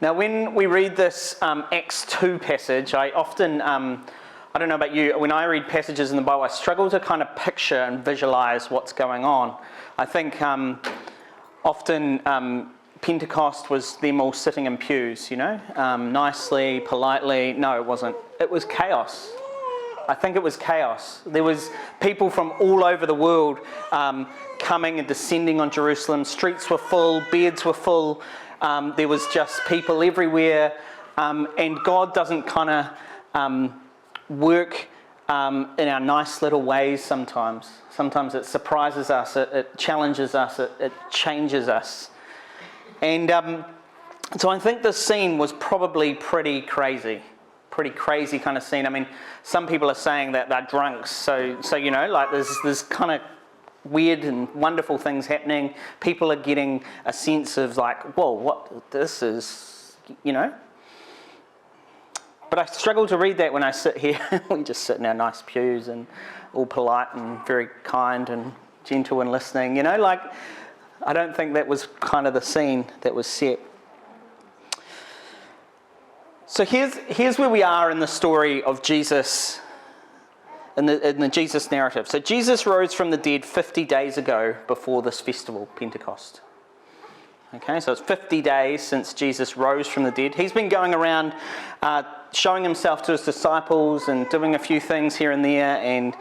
Now, when we read this Acts 2 passage, I often, I don't know about you, when I read passages in the Bible, I struggle to kind of picture and visualize what's going on. I think often Pentecost was them all sitting in pews, nicely, politely. No, it wasn't. It was chaos. I think it was chaos. There was people from all over the world coming and descending on Jerusalem. Streets were full, beds were full. There was just people everywhere. And God doesn't kind of work in our nice little ways sometimes. Sometimes it surprises us, it challenges us, it changes us. And so I think this scene was probably pretty crazy kind of scene. I mean, some people are saying that they're drunks, so like there's kind of weird and wonderful things happening. People are getting a sense of like, whoa, what this is, But I struggle to read that when I sit here. We just sit in our nice pews and all polite and very kind and gentle and listening, like I don't think that was kind of the scene that was set. So here's where we are in the story of Jesus, in the Jesus narrative. So Jesus rose from the dead 50 days ago before this festival, Pentecost. Okay, so it's 50 days since Jesus rose from the dead. He's been going around showing himself to his disciples and doing a few things here and there. And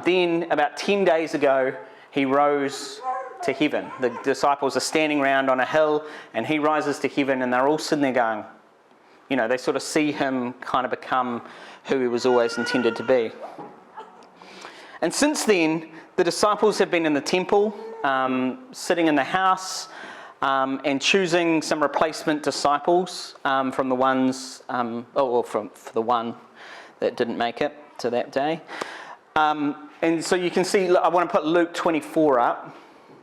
then about 10 days ago, he rose to heaven. The disciples are standing around on a hill and he rises to heaven and they're all sitting there going, they sort of see him kind of become who he was always intended to be. And since then, the disciples have been in the temple, sitting in the house, and choosing some replacement disciples from the ones, for the one that didn't make it to that day. And so you can see, I want to put Luke 24 up.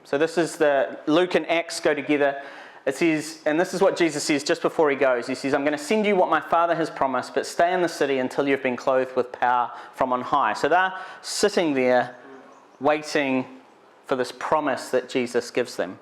So this is Luke and Acts go together. It says, and this is what Jesus says just before he goes. He says, I'm going to send you what my Father has promised, but stay in the city until you've been clothed with power from on high. So they're sitting there waiting for this promise that Jesus gives them.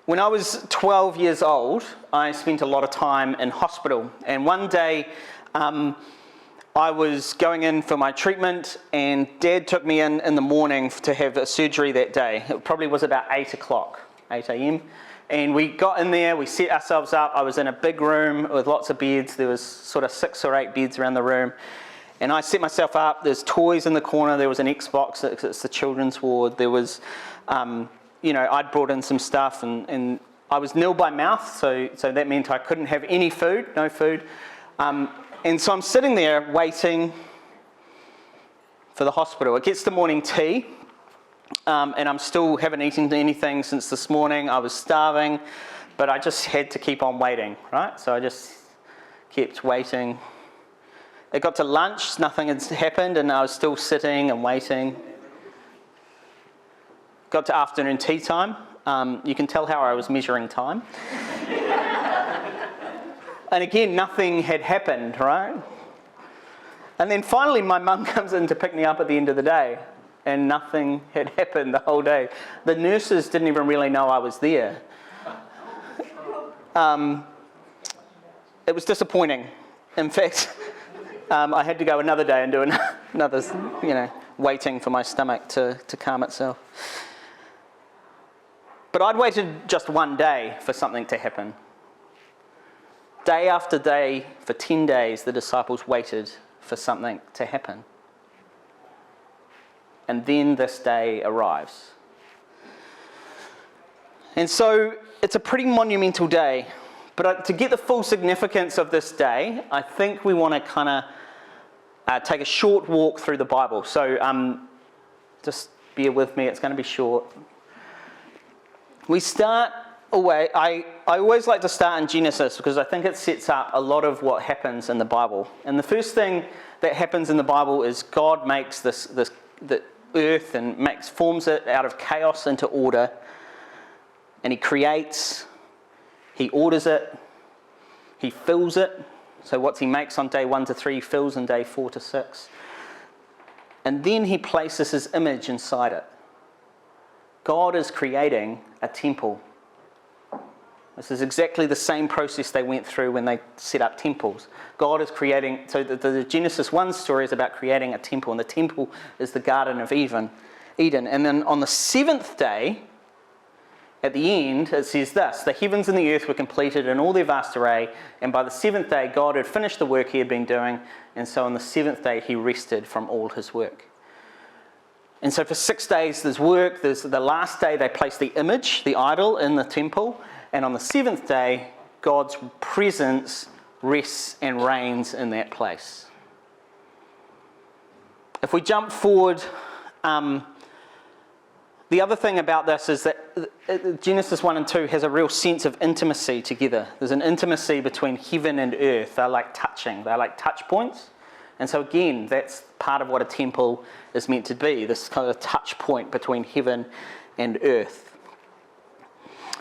When I was 12 years old, I spent a lot of time in hospital. And one day, I was going in for my treatment, and Dad took me in the morning to have a surgery that day. It probably was about 8 a.m. And we got in there, we set ourselves up. I was in a big room with lots of beds. There was sort of 6 or 8 beds around the room. And I set myself up. There's toys in the corner. There was an Xbox. It's the children's ward. There was, I'd brought in some stuff, and I was nil by mouth, so that meant I couldn't have any food, no food. And so I'm sitting there waiting for the hospital. It gets to morning tea, and I'm still haven't eaten anything since this morning. I was starving, but I just had to keep on waiting, right? So I just kept waiting. It got to lunch, nothing had happened, and I was still sitting and waiting. Got to afternoon tea time. You can tell how I was measuring time. And again, nothing had happened, right? And then finally, my mum comes in to pick me up at the end of the day, and nothing had happened the whole day. The nurses didn't even really know I was there. It was disappointing. In fact, I had to go another day and do another, waiting for my stomach to calm itself. But I'd waited just one day for something to happen. Day after day, for 10 days, the disciples waited for something to happen. And then this day arrives. And so it's a pretty monumental day. But to get the full significance of this day, I think we want to kind of take a short walk through the Bible. So just bear with me, it's going to be short. We start away. I always like to start in Genesis because I think it sets up a lot of what happens in the Bible. And the first thing that happens in the Bible is God makes the earth and forms it out of chaos into order. And he creates, he orders it, he fills it. So what he makes on day 1 to 3, he fills on day 4 to 6. And then he places his image inside it. God is creating a temple. This is exactly the same process they went through when they set up temples. God is creating, so the Genesis 1 story is about creating a temple, and the temple is the Garden of Eden. And then on the seventh day, at the end, it says this: the heavens and the earth were completed in all their vast array, and by the seventh day God had finished the work he had been doing, and so on the seventh day he rested from all his work. And so for 6 days there's work. There's the last day they place the image, the idol, in the temple, and on the seventh day God's presence rests and reigns in that place. If we jump forward, the other thing about this is that Genesis 1 and 2 has a real sense of intimacy together. There's an intimacy between heaven and earth. They're like touching. They're like touch points. And so again, that's part of what a temple is meant to be, this kind of touch point between heaven and earth.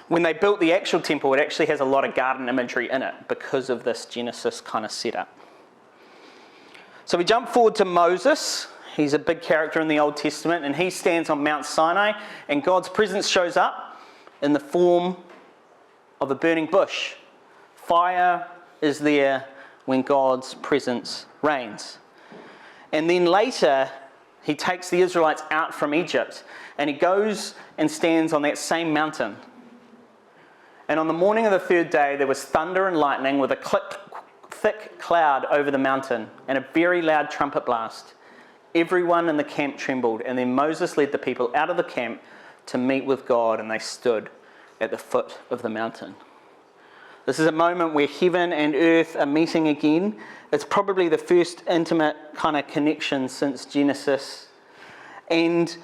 When they built the actual temple, it actually has a lot of garden imagery in it because of this Genesis kind of setup. So we jump forward to Moses. He's a big character in the Old Testament, and he stands on Mount Sinai, and God's presence shows up in the form of a burning bush. Fire is there when God's presence reigns. And then later, he takes the Israelites out from Egypt, and he goes and stands on that same mountain. And on the morning of the third day, there was thunder and lightning with a thick cloud over the mountain and a very loud trumpet blast. Everyone in the camp trembled, and then Moses led the people out of the camp to meet with God, and they stood at the foot of the mountain. This is a moment where heaven and earth are meeting again. It's probably the first intimate kind of connection since Genesis. And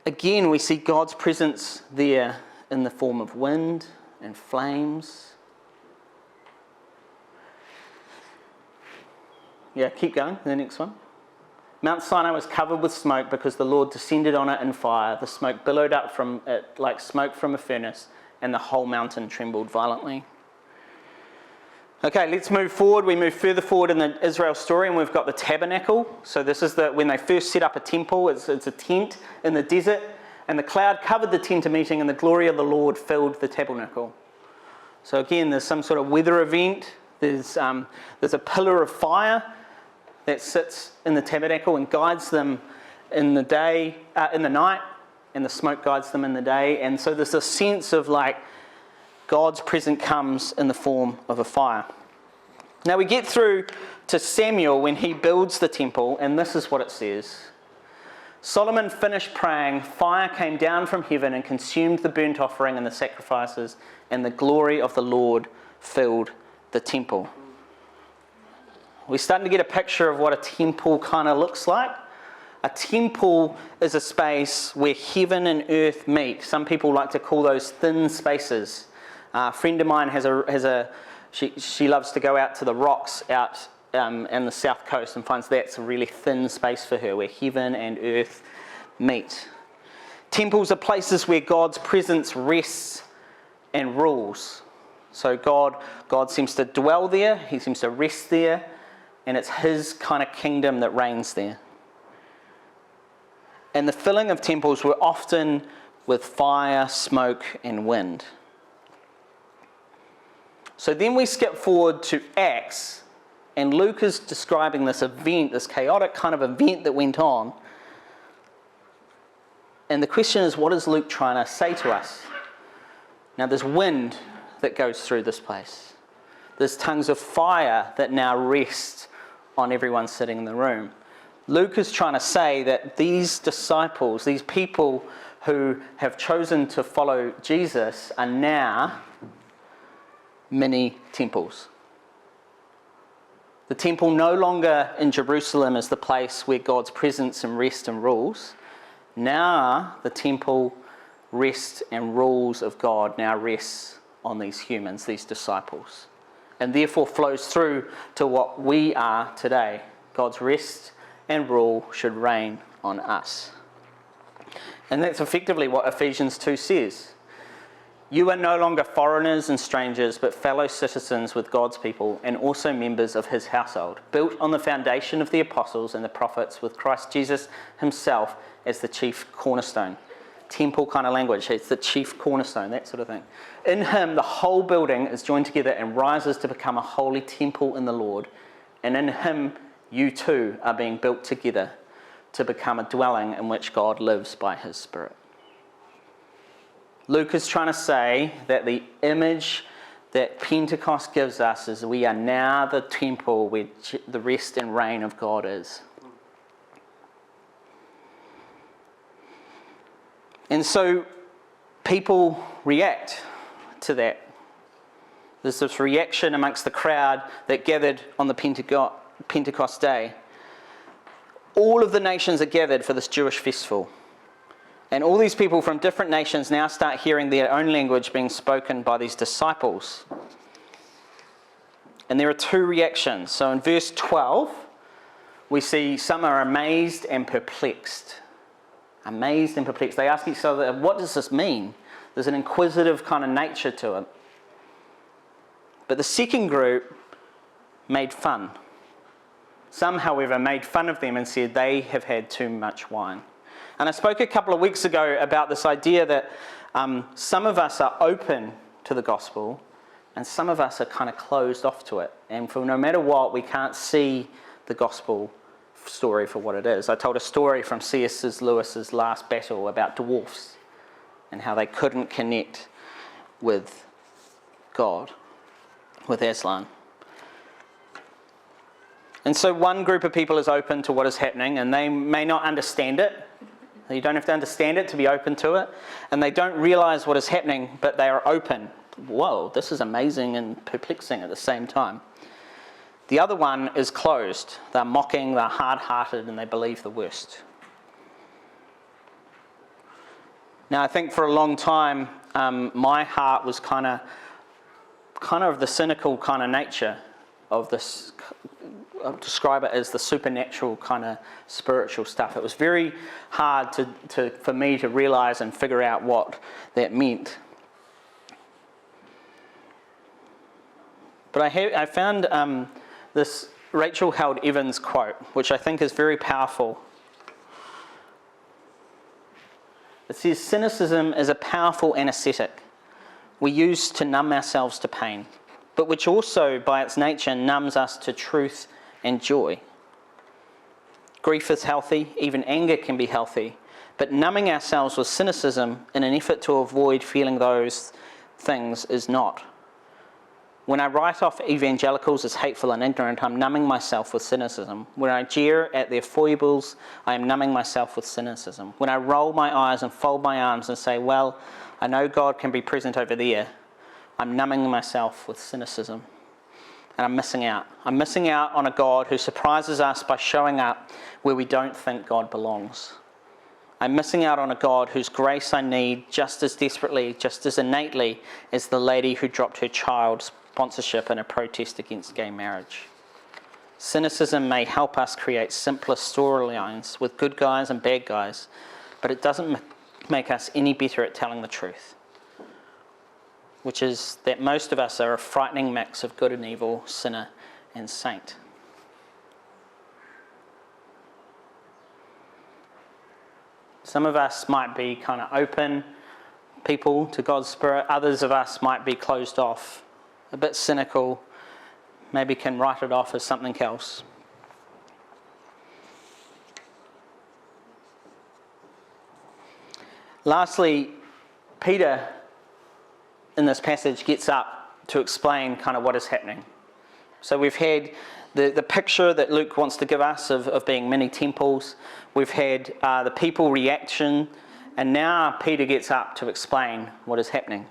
again, we see God's presence there in the form of wind and flames. Yeah, keep going, the next one. Mount Sinai was covered with smoke because the Lord descended on it in fire. The smoke billowed up from it like smoke from a furnace, and the whole mountain trembled violently. Okay, let's move forward. We move further forward in the Israel story, and we've got the tabernacle. So this is when they first set up a temple. It's a tent in the desert, and the cloud covered the tent of meeting, and the glory of the Lord filled the tabernacle. So again, there's some sort of weather event. There's a pillar of fire that sits in the tabernacle and guides them in the day, in the night, and the smoke guides them in the day. And so there's a sense of like God's presence comes in the form of a fire. Now we get through to Samuel when he builds the temple, and this is what it says. Solomon finished praying, fire came down from heaven and consumed the burnt offering and the sacrifices, and the glory of the Lord filled the temple. We're starting to get a picture of what a temple kind of looks like. A temple is a space where heaven and earth meet. Some people like to call those thin spaces. A friend of mine she loves to go out to the rocks out in the south coast and finds that's a really thin space for her, where heaven and earth meet. Temples are places where God's presence rests and rules. So God seems to dwell there, he seems to rest there, and it's his kind of kingdom that reigns there. And the filling of temples were often with fire, smoke, and wind. So then we skip forward to Acts, and Luke is describing this event, this chaotic kind of event that went on. And the question is, what is Luke trying to say to us? Now there's wind that goes through this place. There's tongues of fire that now rest on everyone sitting in the room. Luke is trying to say that these disciples, these people who have chosen to follow Jesus, are now mini temples. The temple no longer in Jerusalem is the place where God's presence and rest and rules. Now the temple rest and rules of God now rests on these humans, these disciples, and therefore flows through to what we are today. God's rest and rule should reign on us. And that's effectively what Ephesians 2 says. You are no longer foreigners and strangers, but fellow citizens with God's people and also members of his household, built on the foundation of the apostles and the prophets, with Christ Jesus himself as the chief cornerstone. temple kind of language. It's the chief cornerstone, that sort of thing. In him, the whole building is joined together and rises to become a holy temple in the Lord. And in him, you too are being built together to become a dwelling in which God lives by his Spirit. Luke is trying to say that the image that Pentecost gives us is we are now the temple where the rest and reign of God is. And so people react to that. There's this reaction amongst the crowd that gathered on the Pentecost day. All of the nations are gathered for this Jewish festival. And all these people from different nations now start hearing their own language being spoken by these disciples. And there are two reactions. So in verse 12, we see some are amazed and perplexed. Amazed and perplexed. They ask each other, what does this mean? There's an inquisitive kind of nature to it. But the second group made fun. Some, however, made fun of them and said they have had too much wine. And I spoke a couple of weeks ago about this idea that some of us are open to the gospel and some of us are kind of closed off to it. And for no matter what, we can't see the gospel story for what it is. I told a story from C.S. Lewis's Last Battle about dwarfs and how they couldn't connect with God, with Aslan. And so one group of people is open to what is happening, and they may not understand it. You don't have to understand it to be open to it. And they don't realize what is happening, but they are open. Whoa, this is amazing and perplexing at the same time. The other one is closed. They're mocking, they're hard-hearted, and they believe the worst. Now, I think for a long time, my heart was kind of the cynical kind of nature of this. I'll describe it as the supernatural kind of spiritual stuff. It was very hard for me to realize and figure out what that meant. But I found this Rachel Held Evans quote, which I think is very powerful. It says, cynicism is a powerful anesthetic we use to numb ourselves to pain, but which also, by its nature, numbs us to truth and joy. Grief is healthy, even anger can be healthy, but numbing ourselves with cynicism in an effort to avoid feeling those things is not. When I write off evangelicals as hateful and ignorant, I'm numbing myself with cynicism. When I jeer at their foibles, I am numbing myself with cynicism. When I roll my eyes and fold my arms and say, well, I know God can be present over there, I'm numbing myself with cynicism. And I'm missing out. I'm missing out on a God who surprises us by showing up where we don't think God belongs. I'm missing out on a God whose grace I need just as desperately, just as innately as the lady who dropped her child's sponsorship in a protest against gay marriage. Cynicism may help us create simpler storylines with good guys and bad guys, but it doesn't make us any better at telling the truth, which is that most of us are a frightening mix of good and evil, sinner and saint. Some of us might be kind of open people to God's Spirit. Others of us might be closed off, a bit cynical, maybe can write it off as something else. Lastly, Peter in this passage gets up to explain kind of what is happening. So we've had the picture that Luke wants to give us of being many temples. We've had the people reaction, and now Peter gets up to explain what is happening.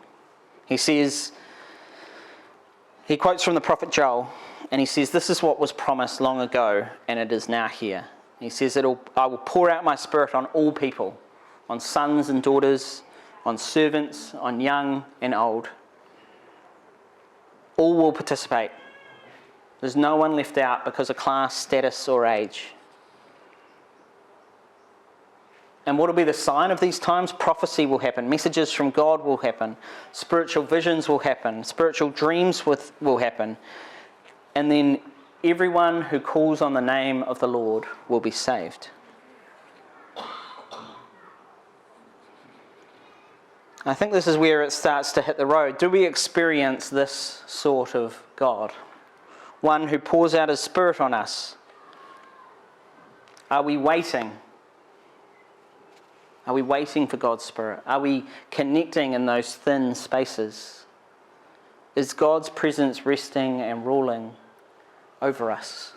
He quotes from the prophet Joel, and he says, this is what was promised long ago, and it is now here. He says, I will pour out my Spirit on all people, on sons and daughters, on servants, on young and old. All will participate. There's no one left out because of class, status, or age. And what will be the sign of these times? Prophecy will happen. Messages from God will happen. Spiritual visions will happen. Spiritual dreams will happen. And then everyone who calls on the name of the Lord will be saved. I think this is where it starts to hit the road. Do we experience this sort of God? One who pours out his Spirit on us? Are we waiting? Are we waiting for God's Spirit? Are we connecting in those thin spaces? Is God's presence resting and ruling over us?